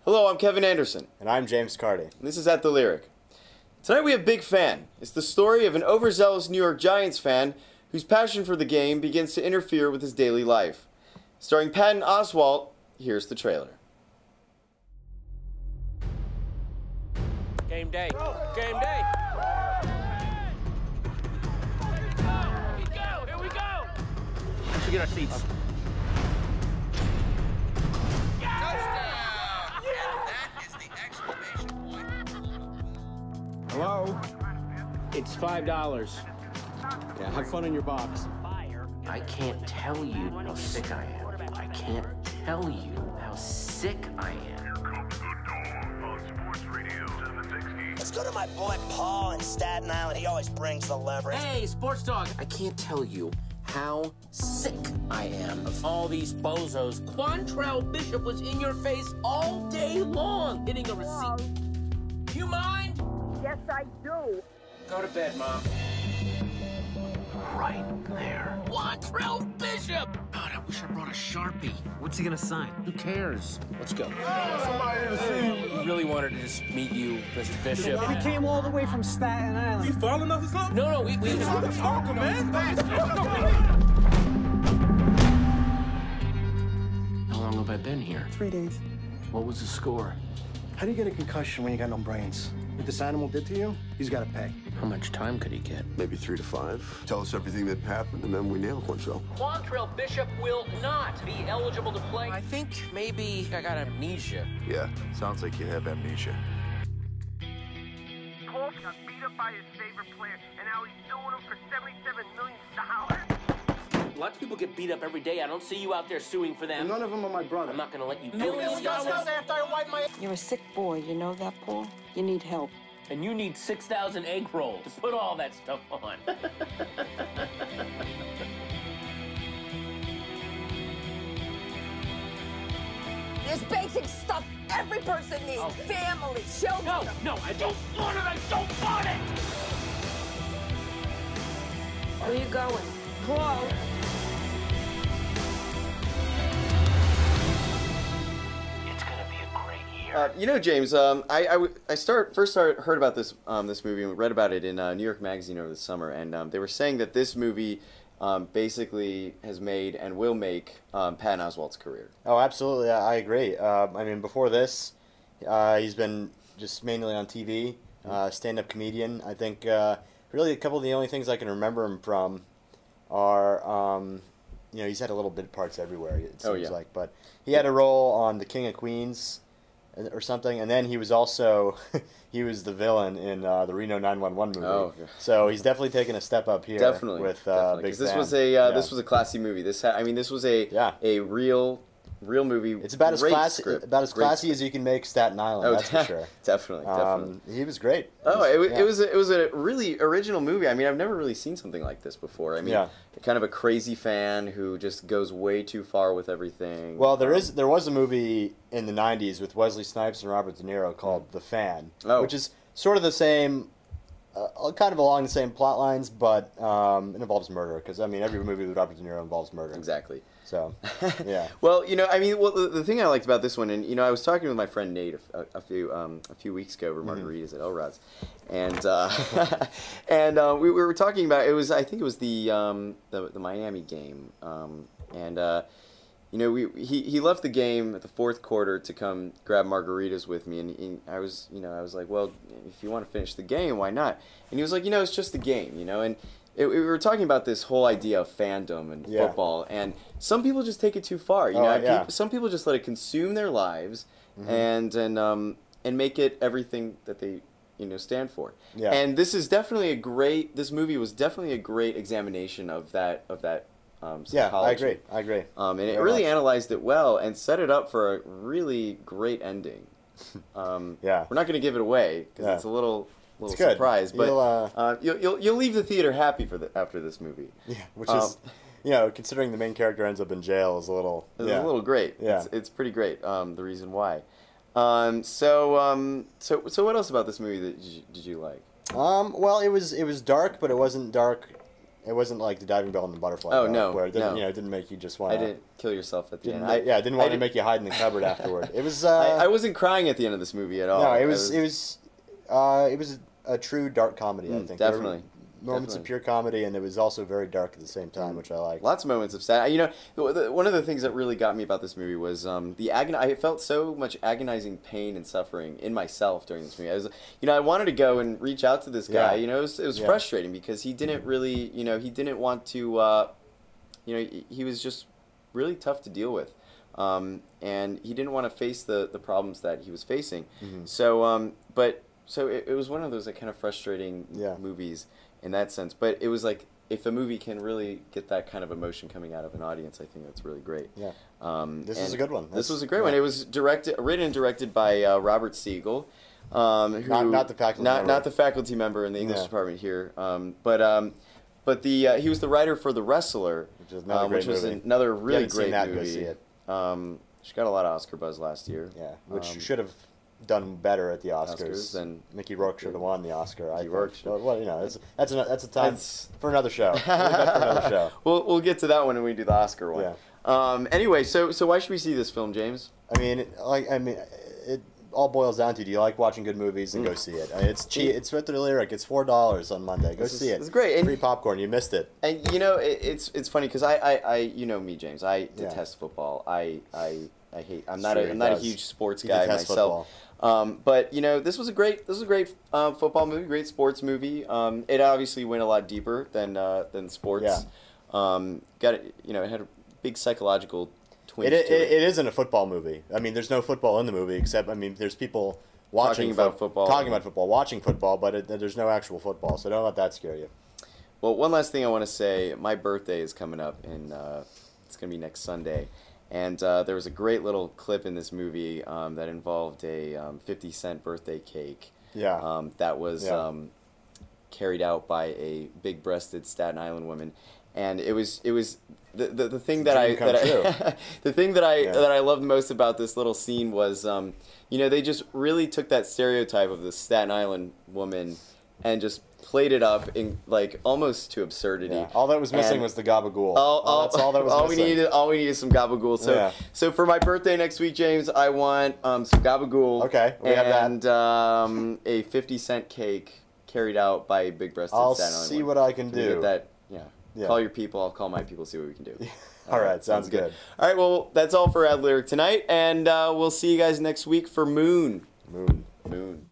Hello, I'm Kevin Anderson. And I'm James Carty. And this is At the Lyric. Tonight we have Big Fan. It's the story of an overzealous New York Giants fan whose passion for the game begins to interfere with his daily life. Starring Patton Oswalt, here's the trailer. Game day. Game day. Here we go. Here we go. Let's get our seats. Hello? It's $5. Yeah, have fun in your box. I can't tell you how sick I am. I can't tell you how sick I am. Let's go to my boy Paul in Staten Island. He always brings the leverage. Hey, sports dog. I can't tell you how sick I am of all these bozos. Quantrell Bishop was in your face all day long, hitting a receipt. You mind? Yes, I do. Go to bed, Mom. Right there. Quantrell Bishop! God, I wish I brought a Sharpie. What's he gonna sign? Who cares? Let's go. I really wanted to just meet you, Mr. Bishop. We came all the way from Staten Island. You following us or something? No, we Talking, man. How long have I been here? 3 days. What was the score? How do you get a concussion when you got no brains? What this animal did to you, he's got to pay. How much time could he get? Maybe 3 to 5. Tell us everything that happened, and then we nail Quantrell. Quantrell Bishop will not be eligible to play. I think maybe I got amnesia. Yeah, sounds like you have amnesia. Paul got beat up by his favorite player, and now he's suing him for $77 million. Lots of people get beat up every day. I don't see you out there suing for them. None of them are my brother. I'm not gonna let you do $1 it. after I wipe my... You're a sick boy, you know that, Paul? You need help. And you need 6,000 egg rolls to put all that stuff on. There's basic stuff every person needs. Family, children. No, I don't want it. I don't want it. Where you going? Paul. It's gonna be a great year. You know, James, first heard about this movie and read about it in New York Magazine over the summer, and they were saying that this movie basically has made and will make Patton Oswalt's career. Oh, absolutely. I agree. I mean, before this, he's been just mainly on TV, stand-up comedian. I think really a couple of the only things I can remember him from are, he's had a little bit parts everywhere, it seems like. But he had a role on The King of Queens or something, and then he was also he was the villain in the Reno 911 movie. Oh, yeah. So he's definitely taken a step up here. Definitely, with definitely. Big This Fan. was this was a classy movie. This was a real movie. It's about as Great classy script. about as Great classy script. as you can make Staten Island. That's for sure. Definitely. He was great. It was a really original movie. I mean, I've never really seen something like this before. I mean, kind of a crazy fan who just goes way too far with everything. Well, there was a movie in the '90s with Wesley Snipes and Robert De Niro called The Fan, which is sort of the same, kind of along the same plot lines, but it involves murder. Because I mean, every movie with Robert De Niro involves murder. Exactly. So, yeah. Well, the thing I liked about this one, and I was talking with my friend Nate a few weeks ago over margaritas at Elrod's, and we were talking about I think it was the Miami game, he left the game at the fourth quarter to come grab margaritas with me, and I was like, well, if you want to finish the game, why not? And he was like, it's just the game, and. We were talking about this whole idea of fandom and football, and some people just take it too far. Some people just let it consume their lives, and make it everything that they stand for. Yeah. And this is definitely this movie was definitely a great examination of that psychology. Yeah, I agree. And it really analyzed it well and set it up for a really great ending. We're not going to give it away because it's a little surprise, but you'll leave the theater happy after this movie. Yeah, which is, considering the main character ends up in jail, is a little. It's a little great. Yeah, it's pretty great. The reason why. So what else about this movie did you like? Well, it was dark, but it wasn't dark It wasn't like the diving bell and the butterfly. Oh, bell, no, where it didn't, no. it didn't make you just want. I didn't kill yourself at the end. It didn't want to make you hide in the cupboard afterward. It was. I wasn't crying at the end of this movie at all. No, it was a true dark comedy. I think definitely. There were moments of pure comedy, and it was also very dark at the same time, which I like. Lots of moments of sad. You know, one of the things that really got me about this movie was the I felt so much agonizing pain and suffering in myself during this movie. I wanted to go and reach out to this guy. Yeah. You know, it was frustrating because he didn't really, he didn't want to, he was just really tough to deal with. And he didn't want to face the problems that he was facing. Mm-hmm. So, so it was one of those like kind of frustrating movies in that sense. But it was like, if a movie can really get that kind of emotion coming out of an audience, I think that's really great. Yeah. This is a good one. This was a great one. It was written and directed by Robert Siegel. Who, not the faculty member. Not the faculty member in the English department here. But he was the writer for The Wrestler, which was another really great movie. Go see it. She got a lot of Oscar buzz last year. Yeah, which should have done better at the Oscars. Than Mickey Rourke should have won the Oscar. I think. Rourke well, that's a time for another show. For another show. We'll get to that one when we do the Oscar one. Yeah. Anyway, so why should we see this film, James? It all boils down to, do you like watching good movies? And go see it. It's cheap. It's with the lyric. It's $4 on Monday. Go see it. It's great. Free popcorn. You missed it. And it's funny because I you know me, James. I detest football. I hate. I'm not a huge sports guy myself. But this was a great football movie, great sports movie. It obviously went a lot deeper than sports. Yeah. It had a big psychological twinge to it. It isn't a football movie. I mean, there's no football in the movie except there's people talking about football, watching football, but there's no actual football. So don't let that scare you. Well, one last thing I want to say. My birthday is coming up, and it's going to be next Sunday. And there was a great little clip in this movie that involved a 50-cent birthday cake. Yeah. That was carried out by a big-breasted Staten Island woman, and it was the thing that the thing that I loved most about this little scene was they just really took that stereotype of the Staten Island woman and just played it up in like almost to absurdity. Yeah. All that was missing was the gabagool. That's all that was missing. All we needed is some gabagool. So for my birthday next week, James, I want some gabagool. Okay, we have that. And a 50-cent cake carried out by a big-breasted Staten Island. I'll see what I can do. Get that? Yeah. Call your people. I'll call my people. See what we can do. All right. Sounds good. All right. Well, that's all for Ad Lyric tonight, and we'll see you guys next week for Moon. Moon.